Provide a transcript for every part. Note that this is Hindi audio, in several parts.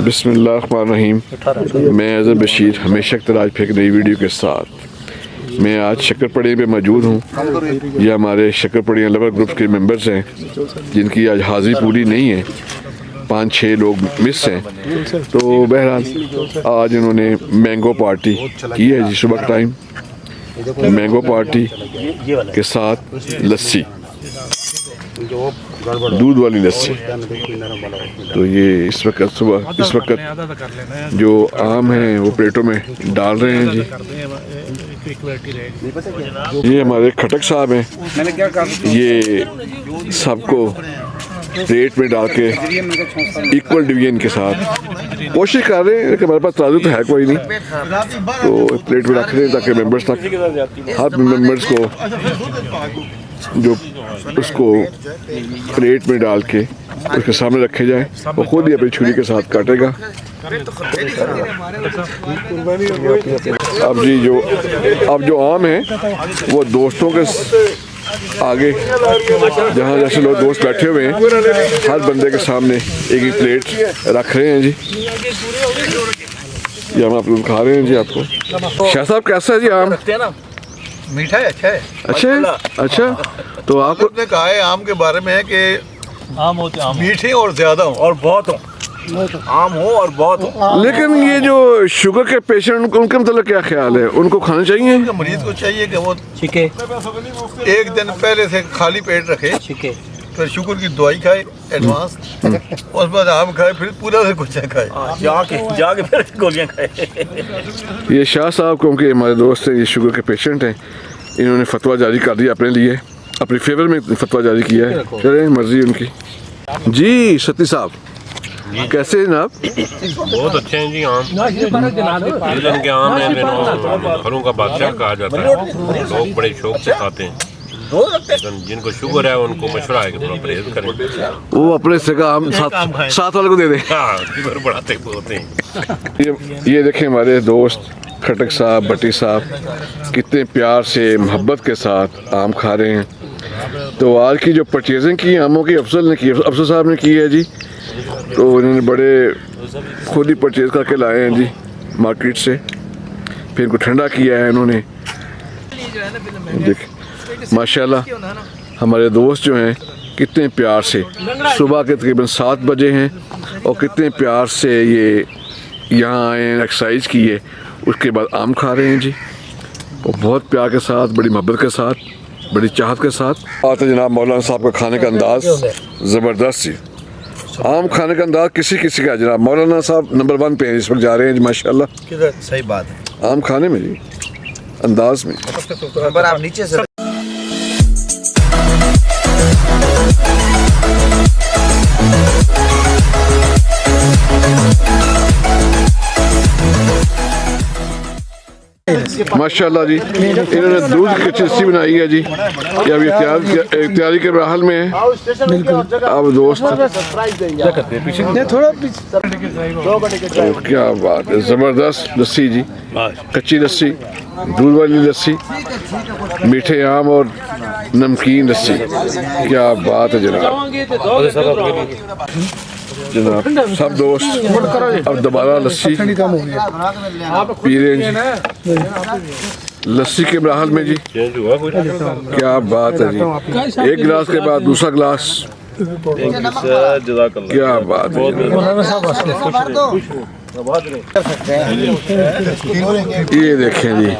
बिस्मिल्लाहिर्रहमानिर्रहीम। मैं अज़हर बशीर हमेशा की तरह फिर एक नई वीडियो के साथ मैं आज शक्करपड़ी पे मौजूद हूँ। ये हमारे शक्करपड़ी लवर ग्रुप के मेंबर्स हैं जिनकी आज हाज़िरी पूरी नहीं है, 5-6 लोग मिस हैं। तो बहरहाल आज इन्होंने मैंगो पार्टी की है जी, सुबह टाइम मैंगो पार्टी के साथ लस्सी, दूध वाली लस्सी। तो ये इस वक्त जो आम हैं वो प्लेटों में डाल रहे हैं जी। ये हमारे खटक साहब हैं, ये सबको प्लेट में डाल के इक्वल डिवीजन के साथ कोशिश कर रहे हैं, लेकिन हमारे पास तराजू तो है कोई नहीं, तो प्लेट में रख रहे हैं ताकि मेंबर्स तक हर मेंबर्स को जो उसको प्लेट में डाल के उसके सामने रखे जाए, वो खुद ही अपनी छुरी के साथ काटेगा। अब जो आम है वो दोस्तों के आगे, जहाँ जैसे लोग दोस्त बैठे हुए हैं, हर बंदे के सामने एक एक प्लेट रख रहे हैं जी। ये हम आप लोग खा रहे हैं जी। आपको शाह साहब कैसा है जी आम? मीठा है, अच्छा है। अच्छा तो आपने कहा है आम के बारे में है कि आम होते हैं मीठे और ज्यादा हो और बहुत हो, आम हो और बहुत हो। लेकिन ये जो शुगर के पेशेंट उनके मतलब क्या ख्याल है, उनको खाना चाहिए? मरीज को चाहिए कि वो छिके एक दिन पहले से खाली पेट रखे, छिके फिर शुगर की दवाई खाए एडवांस, उसके बाद आम खाए, फिर पूरा से कुछ खाए, जाके फिर गोलियां खाए। ये शाह साहब क्योंकि हमारे दोस्त हैं, ये शुगर के पेशेंट हैं, इन्होंने फतवा जारी कर दिया अपने लिए, अपने फेवर में फतवा जारी किया है। चलें, मर्जी उनकी जी। सती साहब कैसे हैं आप? बहुत अच्छे हैं जी। आम सीजन के आम हैं, फलों का बादशाह कहा जाता है, लोग बड़े शौक से खाते हैं। जिनको शुगर है उनको मशवरा है कि थोड़ा परहेज करें, वो अपने से का आम साथ वाले को दे दें। हाँ, शुगर बढ़ाते बोलते हैं। ये देखें हमारे दोस्त खटक साहब, भट्टी साहब कितने प्यार से मोहब्बत के साथ आम खा रहे हैं। तो आज की जो परचेजिंग की आमों की अफसर साहब ने की है जी, तो इन्होंने बड़े खुद ही परचेज करके लाए हैं जी मार्केट से, फिर इनको ठंडा किया है इन्होंने। देख माशाल्लाह हमारे दोस्त जो हैं कितने प्यार से, सुबह के तकरीबन 7 बजे हैं और कितने प्यार से ये यहाँ आए हैं, एक्सरसाइज की है, उसके बाद आम खा रहे हैं जी, और बहुत प्यार के साथ, बड़ी मोहब्बत के साथ, बड़ी चाहत के साथ। आते जनाब मौलाना साहब का खाने का अंदाज़ ज़बरदस्त जी। आम खाने का अंदाज़ किसी किसी का जनाब मौलाना साहब नंबर 1 पे हैं, इस वक्त जा रहे हैं जी माशाल्लाह। सही बात है, आम खाने में जी, अंदाज में। आप नीचे से माशाल्लाह जी, इन्होंने दूध की अच्छी लस्सी बनाई है जी। ये अभी इख्तियारी के राहल में है। अब दोस्त क्या बात है, ज़बरदस्त लस्सी जी, कच्ची लस्सी, दूध वाली लस्सी, मीठे आम और नमकीन लस्सी, क्या बात है जनाब। सब दोस्त अब दोबारा लस्सी पी रहे हैं, लस्सी के मराहल में जी। क्या बात है जी, एक गिलास के बाद दूसरा गिलास, क्या बात है। ये देखें जी,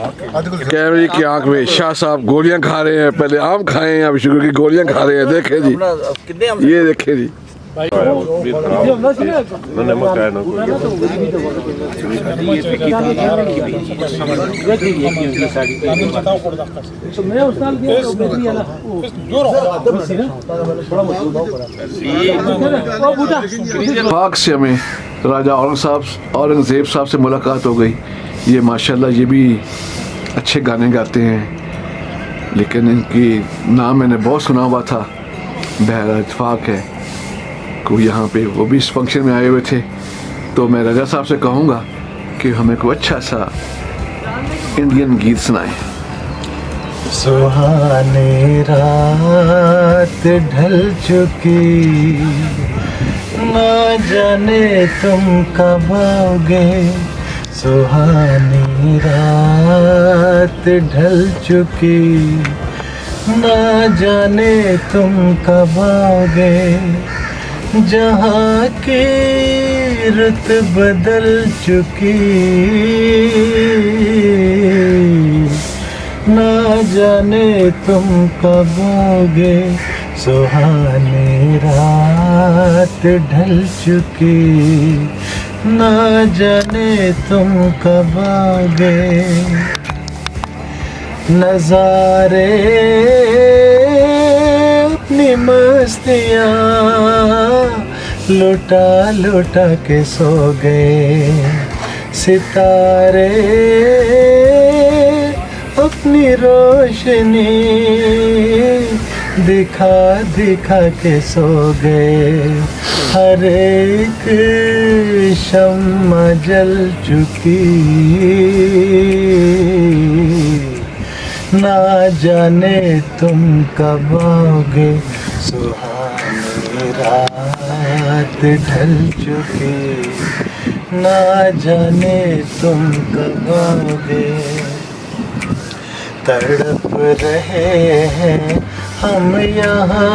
कैमरे की आंख में शाह साहब गोलियां खा रहे हैं, पहले आम खाए हैं, अब शुगर की गोलियां खा रहे हैं। देखें जी, ये देखें जी। पाक से हमें राजा औरंगज़ेब साहब से मुलाकात हो गई। ये माशाल्लाह ये भी अच्छे गाने गाते हैं, लेकिन इनकी नाम मैंने बहुत सुना हुआ था। बहरहाल इत्तेफाक है को यहाँ पे वो भी इस फंक्शन में आए हुए थे, तो मैं राजा साहब से कहूँगा कि हमें कोई अच्छा सा इंडियन गीत सुनाएं। सुहानी रात ढल चुकी, ना जाने तुम कब आओगे, सुहानी रात ढल चुकी। ना जाने तुम कब आओगे, जहाँ की रुत बदल चुकी। ना जाने तुम कब आओगे, सुहानी रात ढल चुकी। ना जाने तुम कब आओगे। नज़ारे अपनी मस्तियाँ लुटा लुटा के सो गए। सितारे अपनी रोशनी दिखा दिखा के सो गए। हर एक शम्मा जल चुकी। ना जाने तुम कब आओगे, सुहानी रात ढल चुकी। ना जाने तुम कब आओगे। तड़प रहे हैं हम यहाँ,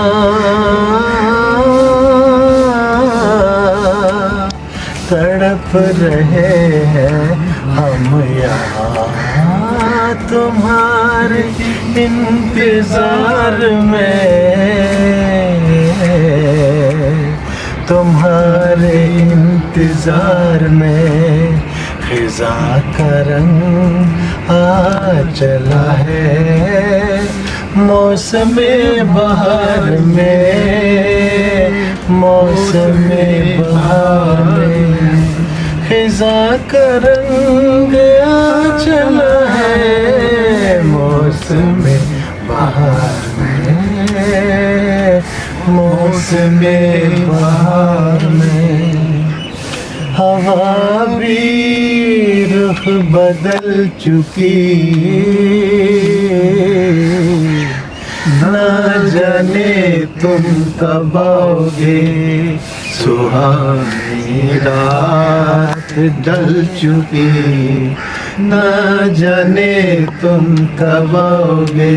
तड़प रहे हैं हम यहाँ, तुम्हारे इंतजार में, तुम्हारे इंतजार में। खिज़ा का रंग आ चला है मौसमे बहार में, मौसमे बहार में। खिज़ा का रंग आ चला है मौसमे बहार में, मौसमे बहार में। हवा भी रुख बदल चुकी। ना जाने तुम कब आओगे, सुहानी रात ढल चुकी। ना जाने तुम कब आओगे।